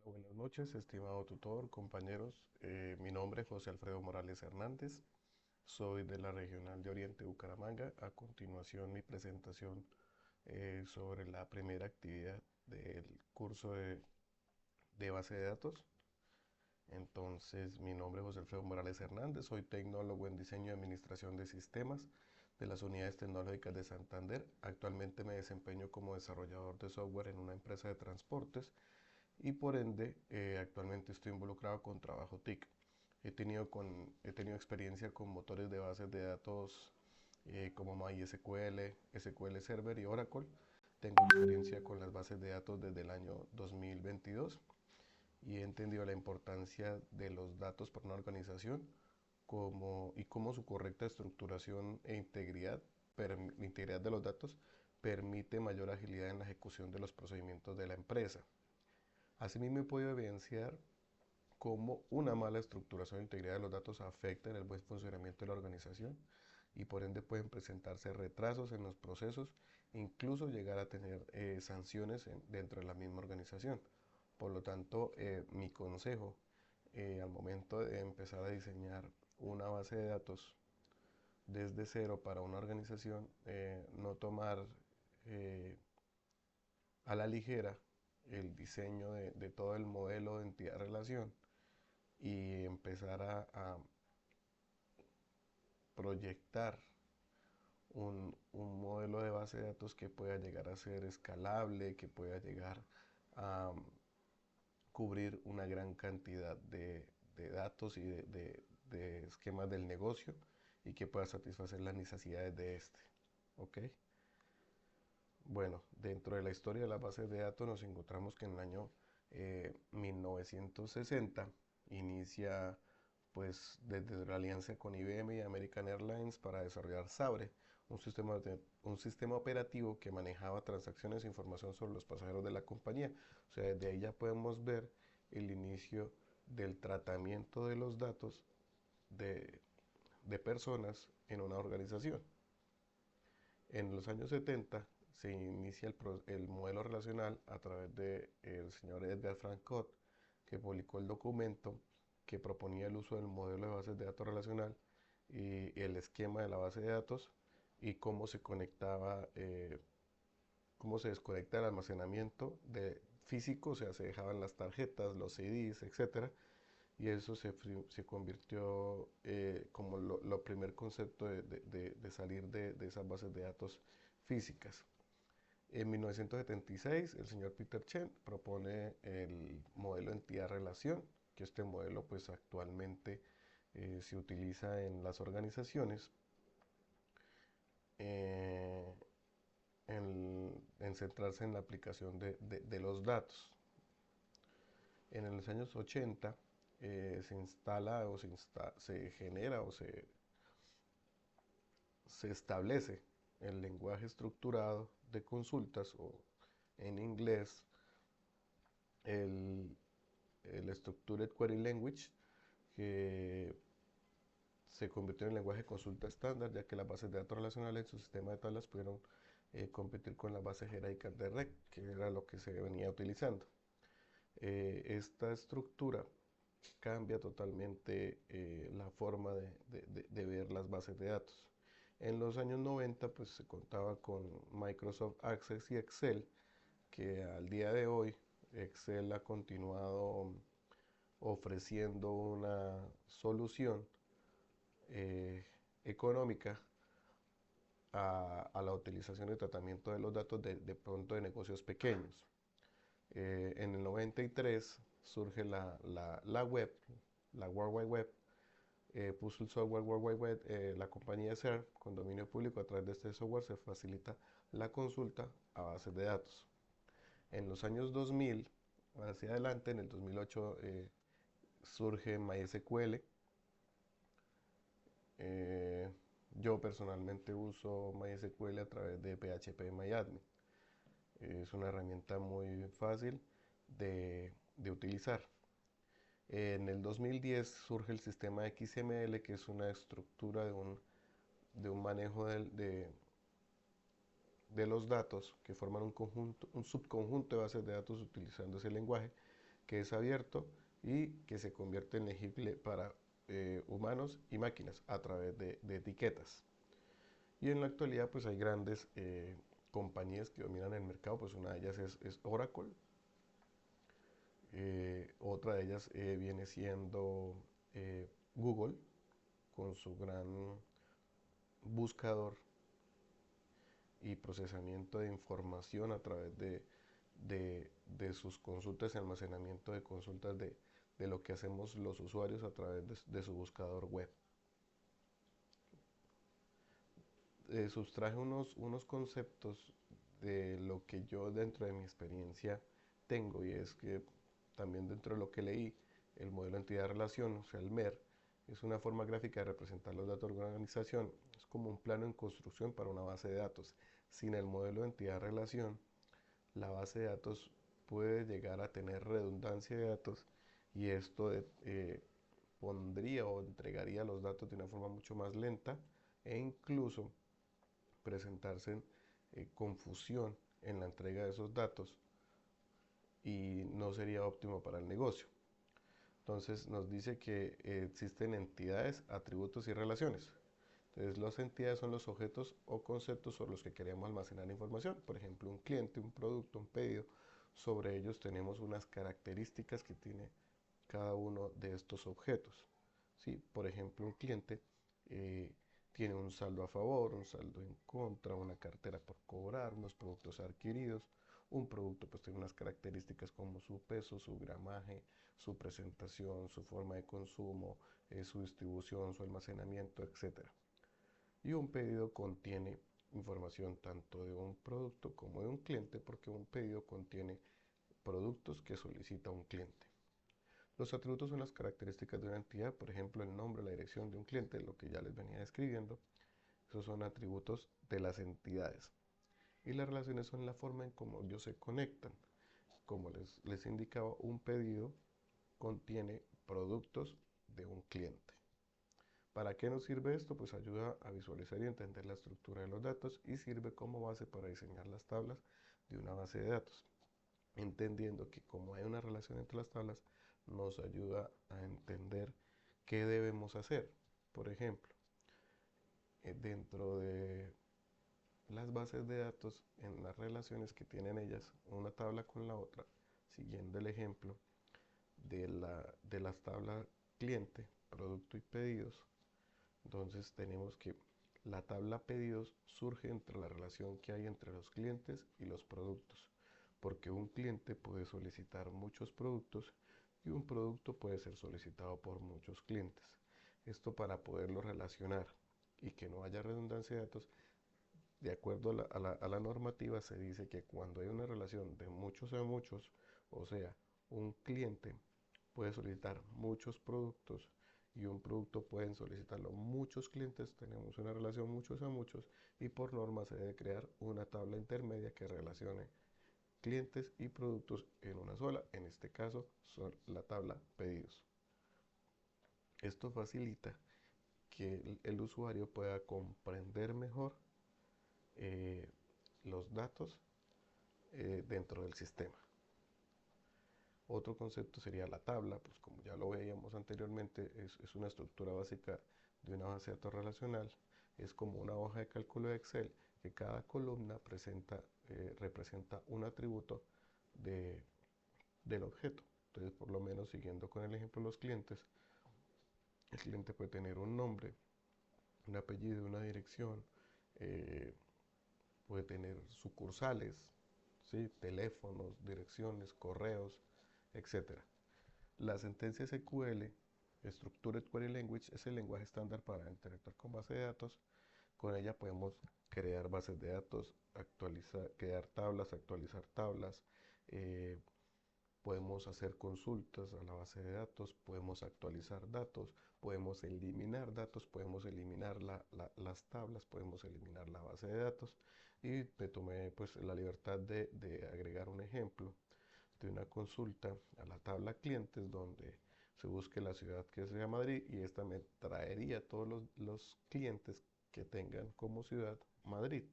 Buenas noches, estimado tutor, compañeros. Mi nombre es José Alfredo Morales Hernández. Soy de la Regional de Oriente Bucaramanga. A continuación, mi presentación sobre la primera actividad del curso de base de datos. Entonces, mi nombre es José Alfredo Morales Hernández. Soy tecnólogo en diseño y administración de sistemas de las unidades tecnológicas de Santander. Actualmente me desempeño como desarrollador de software en una empresa de transportes y por ende actualmente estoy involucrado con trabajo TIC. He tenido experiencia con motores de bases de datos como MySQL, SQL Server y Oracle. Tengo experiencia con las bases de datos desde el año 2022 y he entendido la importancia de los datos para una organización y cómo su correcta estructuración e integridad de los datos permite mayor agilidad en la ejecución de los procedimientos de la empresa. Asimismo, he podido evidenciar cómo una mala estructuración e integridad de los datos afecta en el buen funcionamiento de la organización y por ende pueden presentarse retrasos en los procesos e incluso llegar a tener sanciones dentro de la misma organización. Por lo tanto, mi consejo al momento de empezar a diseñar una base de datos desde cero para una organización, no tomar eh, a la ligera el diseño de todo el modelo de entidad-relación y empezar a proyectar un modelo de base de datos que pueda llegar a ser escalable, que pueda llegar a cubrir una gran cantidad de datos y de esquemas del negocio y que pueda satisfacer las necesidades de este. ¿Ok? Bueno, dentro de la historia de las bases de datos nos encontramos que en el año 1960 inicia pues desde la alianza con IBM y American Airlines para desarrollar Sabre, un sistema operativo que manejaba transacciones e información sobre los pasajeros de la compañía. O sea, desde ahí ya podemos ver el inicio del tratamiento de los datos de, de personas en una organización. En los años 70 se inicia el modelo relacional a través del señor Edgar Frankot, que publicó el documento que proponía el uso del modelo de bases de datos relacional y el esquema de la base de datos y cómo se conectaba, cómo se desconecta el almacenamiento de físico, o sea, se dejaban las tarjetas, los CDs, etcétera, y eso se convirtió como lo primer concepto de salir de esas bases de datos físicas. En 1976, el señor Peter Chen propone el modelo entidad-relación, que este modelo pues actualmente se utiliza en las organizaciones eh, en centrarse en la aplicación de los datos. En los años 80 se instala o se genera o se establece el lenguaje estructurado de consultas o en inglés el, el Structured Query Language, que se convirtió en el lenguaje de consulta estándar, ya que las bases de datos relacionales en su sistema de tablas pudieron competir con las bases jerárquicas de REC, que era lo que se venía utilizando. Esta estructura cambia totalmente la forma de ver las bases de datos. En los años 90 pues se contaba con Microsoft Access y Excel, que al día de hoy Excel ha continuado ofreciendo una solución eh, económica a la utilización y tratamiento de los datos de pronto de negocios pequeños. En el 93 surge la web, la World Wide Web, puso el software World Wide Web, la compañía SER con dominio público. A través de este software se facilita la consulta a bases de datos. En los años 2000, hacia adelante, en el 2008 surge MySQL. Eh, yo personalmente uso MySQL a través de PHP Es una herramienta muy fácil de utilizar. En el 2010 surge el sistema XML, que es una estructura de un manejo de los datos que forman un subconjunto de bases de datos utilizando ese lenguaje, que es abierto y que se convierte en legible para humanos y máquinas a través de etiquetas. Y en la actualidad pues hay grandes compañías que dominan el mercado, pues una de ellas es Oracle, otra de ellas viene siendo Google con su gran buscador y procesamiento de información a través de sus consultas y almacenamiento de consultas de lo que hacemos los usuarios a través de su buscador web. Sustraje unos conceptos de lo que yo dentro de mi experiencia tengo, y es que también dentro de lo que leí, el modelo de entidad-relación, o sea, el MER, es una forma gráfica de representar los datos de una organización. Es como un plano en construcción para una base de datos. Sin el modelo de entidad-relación, la base de datos puede llegar a tener redundancia de datos, y esto pondría o entregaría los datos de una forma mucho más lenta, e incluso presentarse confusión en la entrega de esos datos, y no sería óptimo para el negocio. Entonces nos dice que existen entidades, atributos y relaciones. Entonces las entidades son los objetos o conceptos sobre los que queremos almacenar información. Por ejemplo, un cliente, un producto, un pedido. Sobre ellos tenemos unas características que tiene cada uno de estos objetos. ¿Sí? Por ejemplo, un cliente eh, tiene un saldo a favor, un saldo en contra, una cartera por cobrar, unos productos adquiridos. Un producto pues tiene unas características como su peso, su gramaje, su presentación, su forma de consumo, su distribución, su almacenamiento, etc. Y un pedido contiene información tanto de un producto como de un cliente, porque un pedido contiene productos que solicita un cliente. Los atributos son las características de una entidad, por ejemplo, el nombre, la dirección de un cliente, lo que ya les venía describiendo. Esos son atributos de las entidades. Y las relaciones son la forma en cómo ellos se conectan. Como les indicaba, un pedido contiene productos de un cliente. ¿Para qué nos sirve esto? Pues ayuda a visualizar y entender la estructura de los datos, y sirve como base para diseñar las tablas de una base de datos. Entendiendo que como hay una relación entre las tablas, nos ayuda a entender qué debemos hacer. Por ejemplo, dentro de las bases de datos, en las relaciones que tienen ellas, una tabla con la otra, siguiendo el ejemplo de las tablas cliente, producto y pedidos, entonces tenemos que la tabla pedidos surge entre la relación que hay entre los clientes y los productos, porque un cliente puede solicitar muchos productos y un producto puede ser solicitado por muchos clientes. Esto para poderlo relacionar y que no haya redundancia de datos, de acuerdo a la normativa se dice que cuando hay una relación de muchos a muchos, o sea, un cliente puede solicitar muchos productos y un producto pueden solicitarlo muchos clientes, tenemos una relación muchos a muchos, y por norma se debe crear una tabla intermedia que relacione clientes y productos en una sola, en este caso son la tabla pedidos. Esto facilita que el usuario pueda comprender mejor eh, los datos dentro del sistema. Otro concepto sería la tabla, pues como ya lo veíamos anteriormente, es una estructura básica de una base de datos relacional. Es como una hoja de cálculo de Excel, que cada columna representa un atributo de, del objeto. Entonces, por lo menos siguiendo con el ejemplo de los clientes, el cliente puede tener un nombre, un apellido, una dirección, eh, puede tener sucursales, ¿sí? Teléfonos, direcciones, correos, etc. La sentencia SQL, Structured Query Language, es el lenguaje estándar para interactuar con base de datos. Con ella podemos crear bases de datos, crear tablas, actualizar tablas, eh, podemos hacer consultas a la base de datos, podemos actualizar datos, podemos podemos eliminar las tablas, podemos eliminar la base de datos. Y me tomé pues la libertad de agregar un ejemplo de una consulta a la tabla clientes donde se busque la ciudad que sea Madrid, y esta me traería todos los clientes que tengan como ciudad Madrid.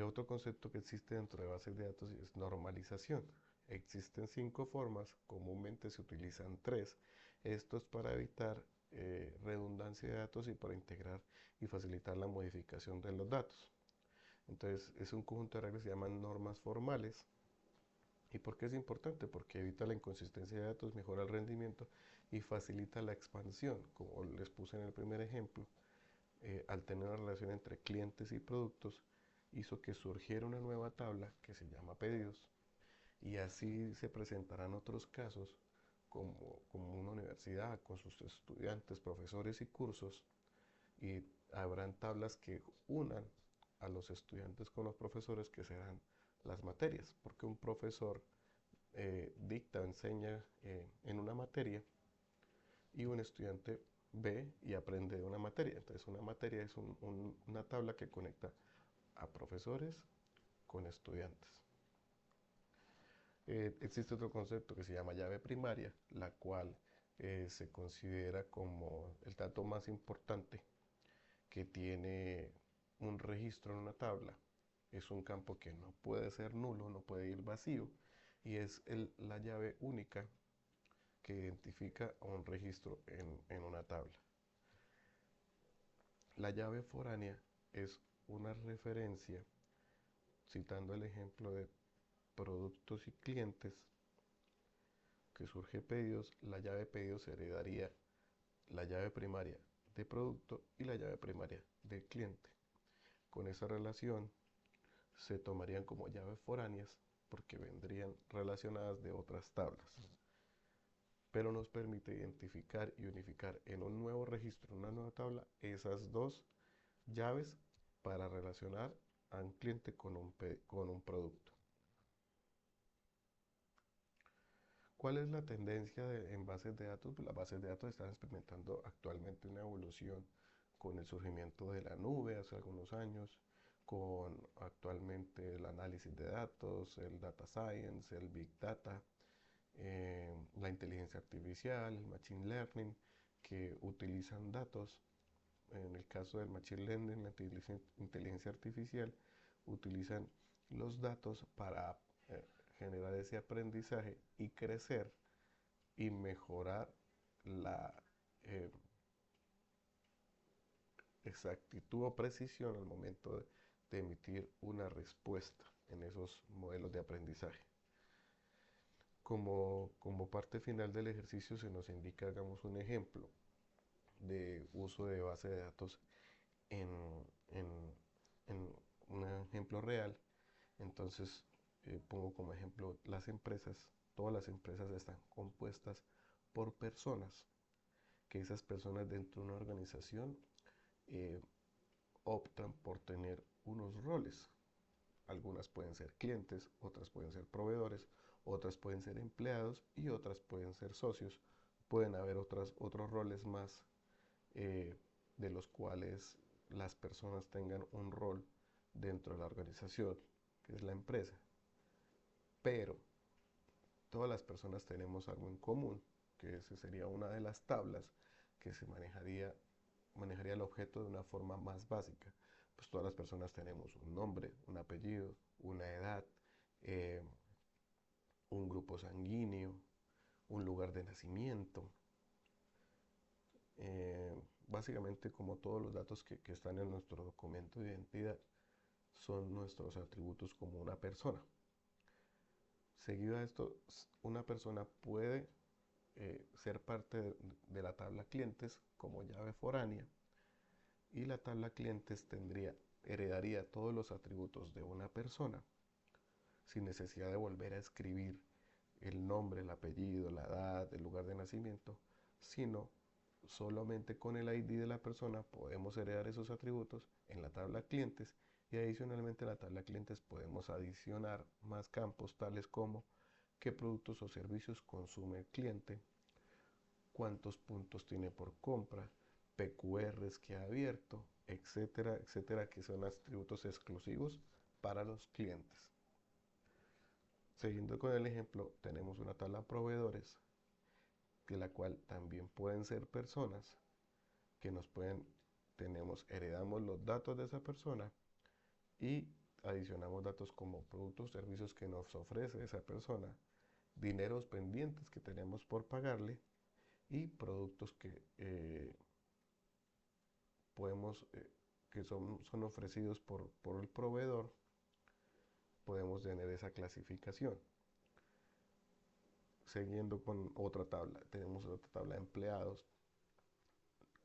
Otro concepto que existe dentro de bases de datos es normalización. Existen 5 formas, comúnmente se utilizan 3. Esto es para evitar redundancia de datos y para integrar y facilitar la modificación de los datos. Entonces es un conjunto de reglas que se llaman normas formales. ¿Y por qué es importante? Porque evita la inconsistencia de datos, mejora el rendimiento y facilita la expansión. Como les puse en el primer ejemplo, al tener una relación entre clientes y productos, hizo que surgiera una nueva tabla que se llama pedidos, y así se presentarán otros casos como una universidad con sus estudiantes, profesores y cursos, y habrán tablas que unan a los estudiantes con los profesores, que serán las materias, porque un profesor dicta o enseña en una materia y un estudiante ve y aprende de una materia. Entonces una materia es una tabla que conecta a profesores con estudiantes. Existe otro concepto que se llama llave primaria, la cual se considera como el dato más importante que tiene un registro en una tabla. Es un campo que no puede ser nulo, no puede ir vacío, y es la llave única que identifica a un registro en una tabla. La llave foránea es una referencia, citando el ejemplo de productos y clientes, que surge pedidos. La llave pedidos heredaría la llave primaria de producto y la llave primaria del cliente. Con esa relación se tomarían como llaves foráneas porque vendrían relacionadas de otras tablas, pero nos permite identificar y unificar en un nuevo registro, en una nueva tabla, esas dos llaves para relacionar a un cliente con un producto. ¿Cuál es la tendencia en bases de datos? Pues las bases de datos están experimentando actualmente una evolución con el surgimiento de la nube hace algunos años, con actualmente el análisis de datos, el data science, el big data, la inteligencia artificial, el machine learning, que utilizan datos. En el caso del machine learning, la inteligencia artificial, utilizan los datos para generar ese aprendizaje y crecer y mejorar la eh, exactitud o precisión al momento de emitir una respuesta en esos modelos de aprendizaje. Como parte final del ejercicio se nos indica, hagamos un ejemplo de uso de base de datos en, en, en un ejemplo real. Entonces pongo como ejemplo las empresas. Todas las empresas están compuestas por personas, que esas personas dentro de una organización eh, optan por tener unos roles. Algunas pueden ser clientes, otras pueden ser proveedores, otras pueden ser empleados y otras pueden ser socios. Pueden haber otros roles más, de los cuales las personas tengan un rol dentro de la organización, que es la empresa. Pero todas las personas tenemos algo en común, que esa sería una de las tablas que manejaría el objeto de una forma más básica. Pues todas las personas tenemos un nombre, un apellido, una edad, eh, un grupo sanguíneo, un lugar de nacimiento. Básicamente, como todos los datos que están en nuestro documento de identidad, son nuestros atributos como una persona. Seguido a esto, una persona puede ser parte de la tabla clientes como llave foránea, y la tabla clientes heredaría todos los atributos de una persona sin necesidad de volver a escribir el nombre, el apellido, la edad, el lugar de nacimiento, sino solamente con el ID de la persona podemos heredar esos atributos en la tabla clientes, y adicionalmente en la tabla clientes podemos adicionar más campos tales como qué productos o servicios consume el cliente, cuántos puntos tiene por compra, PQRs que ha abierto, etcétera, etcétera, que son atributos exclusivos para los clientes. Siguiendo con el ejemplo, tenemos una tabla proveedores, de la cual también pueden ser personas que heredamos los datos de esa persona y adicionamos datos como productos, servicios que nos ofrece esa persona, dineros pendientes que tenemos por pagarle y productos que podemos, que son ofrecidos por el proveedor, podemos tener esa clasificación. Siguiendo con otra tabla, tenemos otra tabla de empleados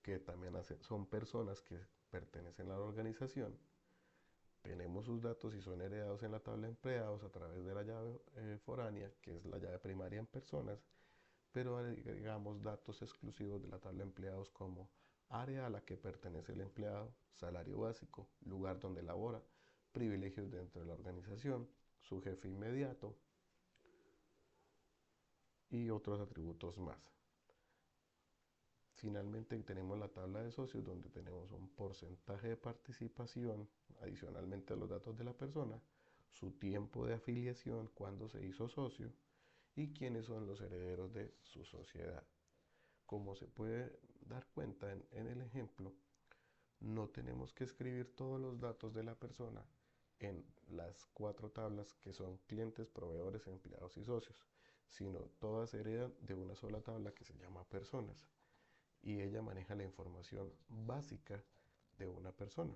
que también son personas que pertenecen a la organización. Tenemos sus datos y son heredados en la tabla de empleados a través de la llave foránea, que es la llave primaria en personas, pero agregamos datos exclusivos de la tabla de empleados como área a la que pertenece el empleado, salario básico, lugar donde labora, privilegios dentro de la organización, su jefe inmediato y otros atributos más. Finalmente tenemos la tabla de socios donde tenemos un porcentaje de participación adicionalmente a los datos de la persona, su tiempo de afiliación, cuando se hizo socio y quiénes son los herederos de su sociedad. Como se puede dar cuenta en el ejemplo, no tenemos que escribir todos los datos de la persona en las 4 tablas que son clientes, proveedores, empleados y socios, sino todas heredan de una sola tabla que se llama personas y ella maneja la información básica de una persona.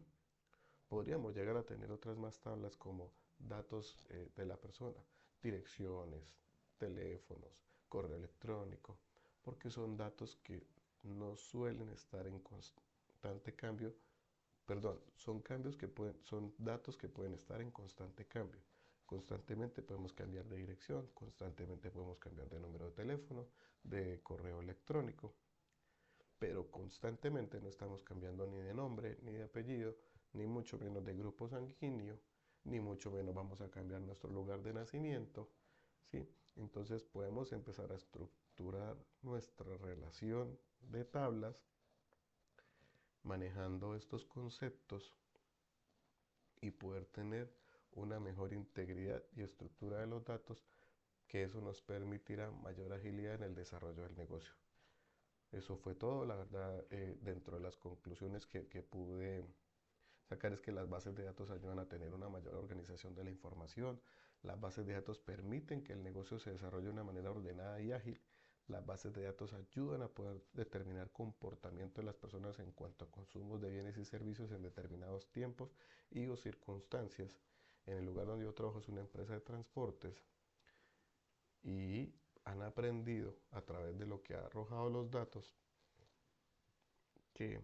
Podríamos llegar a tener otras más tablas como datos de la persona, direcciones, teléfonos, correo electrónico, porque son datos que no suelen estar en constante cambio, perdón, son datos que pueden estar en constante cambio. Constantemente podemos cambiar de dirección, constantemente podemos cambiar de número de teléfono, de correo electrónico, pero constantemente no estamos cambiando ni de nombre, ni de apellido, ni mucho menos de grupo sanguíneo, ni mucho menos vamos a cambiar nuestro lugar de nacimiento, ¿sí? Entonces podemos empezar a estructurar nuestra relación de tablas manejando estos conceptos y poder tener una mejor integridad y estructura de los datos, que eso nos permitirá mayor agilidad en el desarrollo del negocio. Eso fue todo, la verdad, dentro de las conclusiones que pude sacar es que las bases de datos ayudan a tener una mayor organización de la información, las bases de datos permiten que el negocio se desarrolle de una manera ordenada y ágil, las bases de datos ayudan a poder determinar comportamiento de las personas en cuanto a consumos de bienes y servicios en determinados tiempos y o circunstancias. En el lugar donde yo trabajo es una empresa de transportes y han aprendido a través de lo que ha arrojado los datos que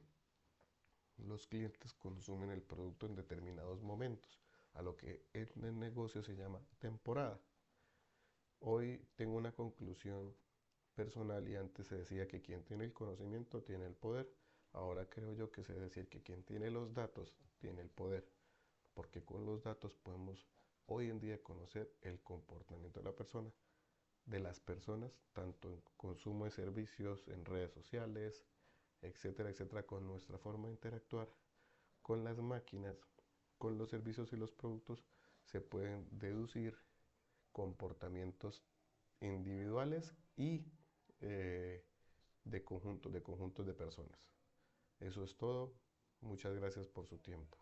los clientes consumen el producto en determinados momentos, a lo que en el negocio se llama temporada. Hoy tengo una conclusión personal y antes se decía que quien tiene el conocimiento tiene el poder. Ahora creo yo que se debe decir que quien tiene los datos tiene el poder, porque con los datos podemos hoy en día conocer el comportamiento de las personas, tanto en consumo de servicios, en redes sociales, etcétera, etcétera, con nuestra forma de interactuar con las máquinas, con los servicios y los productos, se pueden deducir comportamientos individuales y de conjuntos de personas. Eso es todo. Muchas gracias por su tiempo.